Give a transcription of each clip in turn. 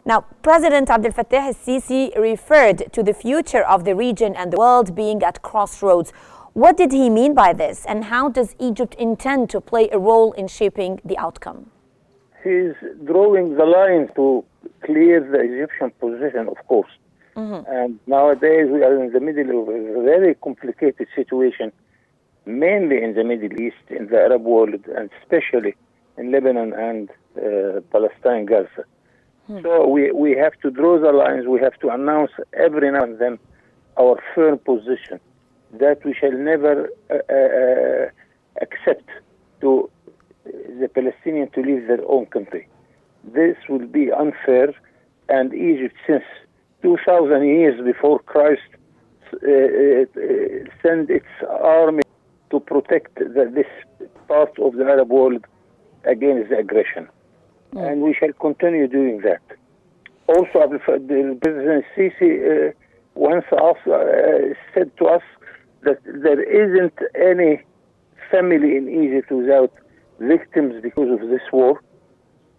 Now, President Abdel Fattah el-Sisi referred to the future of the region and the world being at crossroads. What did he mean by this, and how does Egypt intend to play a role in shaping the outcome? He's drawing the line to clear the Egyptian position, of course. And nowadays we are in the middle of a very complicated situation, mainly in the Middle East, in the Arab world, and especially in Lebanon and Palestine, Gaza. So we have to draw the lines. We have to announce every now and then our firm position that we shall never accept to the Palestinians to leave their own country. This will be unfair, and Egypt, since 2,000 years before Christ, sent its army to protect this part of the Arab world against the aggression. And we shall continue doing that. Also, President Sisi once said to us that there isn't any family in Egypt without victims because of this war.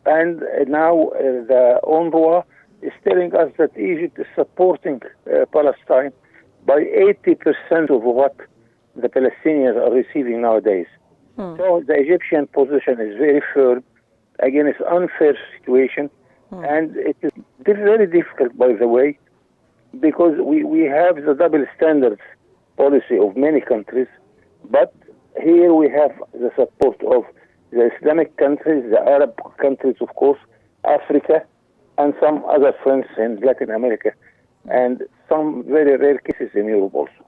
And now the UNRWA is telling us that Egypt is supporting Palestine by 80% of what the Palestinians are receiving nowadays. So the Egyptian position is very firm against unfair situation, and it is very difficult, by the way, because we have the double standards policy of many countries, but here we have the support of the Islamic countries, the Arab countries, of course, Africa, and some other friends in Latin America, and some very rare cases in Europe also.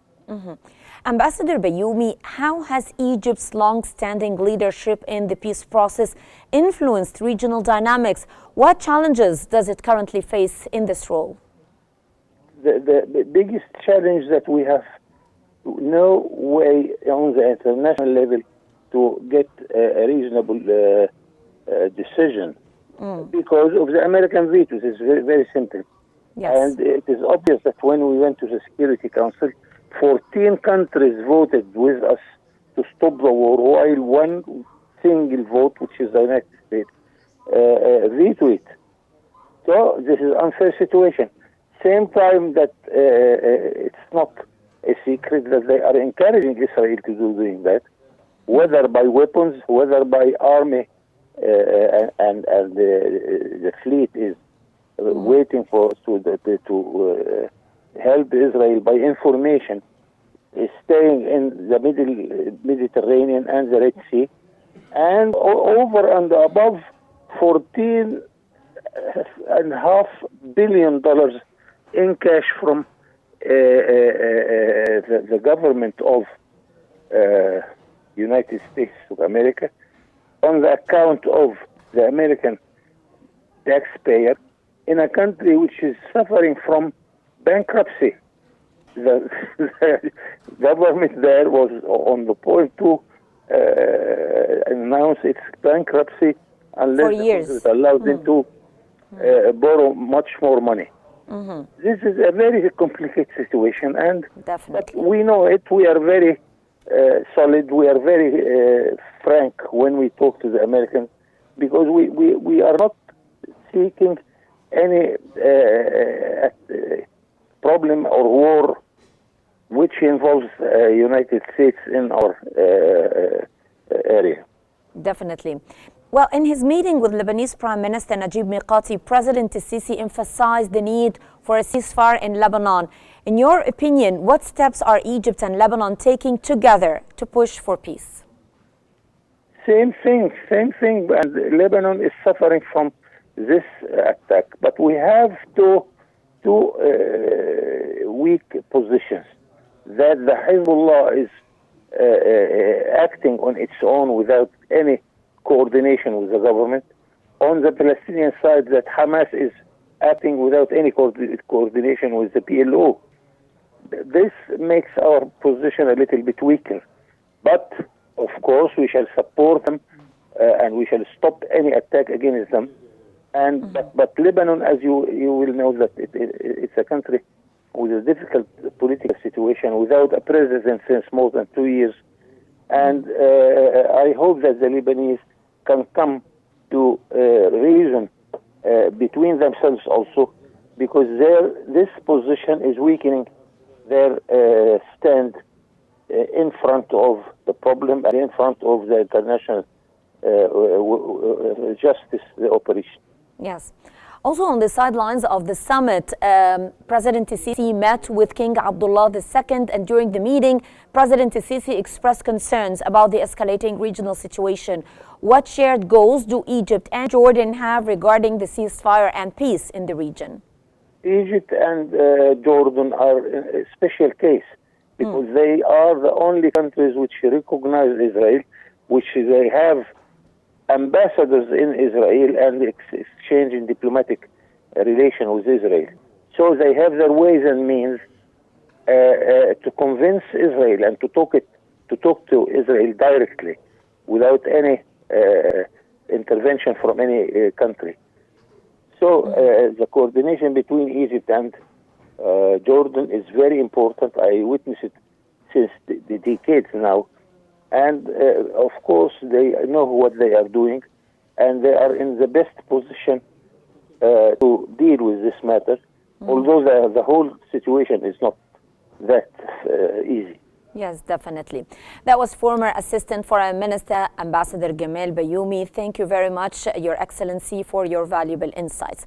Ambassador Bayoumi, how has Egypt's long-standing leadership in the peace process influenced regional dynamics? What challenges does it currently face in this role? The biggest challenge that we have no way on the international level to get a reasonable decision because of the American veto. It's very simple. Yes. And it is obvious that when we went to the Security Council, 14 countries voted with us to stop the war, while one single vote, which is the United States, vetoed it. So this is an unfair situation. Same time that it's not a secret that they are encouraging Israel to doing that, whether by weapons, whether by army, and the fleet is waiting to help Israel by information, is staying in the Mediterranean and the Red Sea, and over and above $14.5 billion in cash from the government of United States of America on the account of the American taxpayer in a country which is suffering from bankruptcy. The government there was on the point to announce its bankruptcy unless it allows them to borrow much more money. This is a very complicated situation, and but we know it. We are very solid. We are very frank when we talk to the Americans, because we are not seeking any problem or war which involves United States in our area. Definitely. Well, in his meeting with Lebanese Prime Minister Najib Mikati, President el-Sisi emphasized the need for a ceasefire in Lebanon. In your opinion, what steps are Egypt and Lebanon taking together to push for peace? Same thing. And Lebanon is suffering from this attack, but we have two weak positions. That the Hezbollah is acting on its own without any coordination with the government. On the Palestinian side, that Hamas is acting without any coordination with the PLO. This makes our position a little bit weaker. But, of course, we shall support them and we shall stop any attack against them. And but Lebanon, as you will know, that it's a country with a difficult political situation, without a president since more than 2 years. And I hope that the Lebanese can come to reason between themselves also, because this position is weakening their stand in front of the problem and in front of the international justice operation. Yes. Also on the sidelines of the summit, President al-Sisi met with King Abdullah II, and during the meeting, President al-Sisi expressed concerns about the escalating regional situation. What shared goals do Egypt and Jordan have regarding the ceasefire and peace in the region? Egypt and Jordan are a special case because they are the only countries which recognize Israel, which they have ambassadors in Israel and exchanging diplomatic relation with Israel. So they have their ways and means to convince Israel and to talk to Israel directly without any intervention from any country. So the coordination between Egypt and Jordan is very important. I witness it since the decades now. And of course, they know what they are doing, and they are in the best position to deal with this matter, although the whole situation is not that easy. Yes, definitely. That was former Assistant Foreign Minister, Ambassador Gamal Bayoumi. Thank you very much, Your Excellency, for your valuable insights.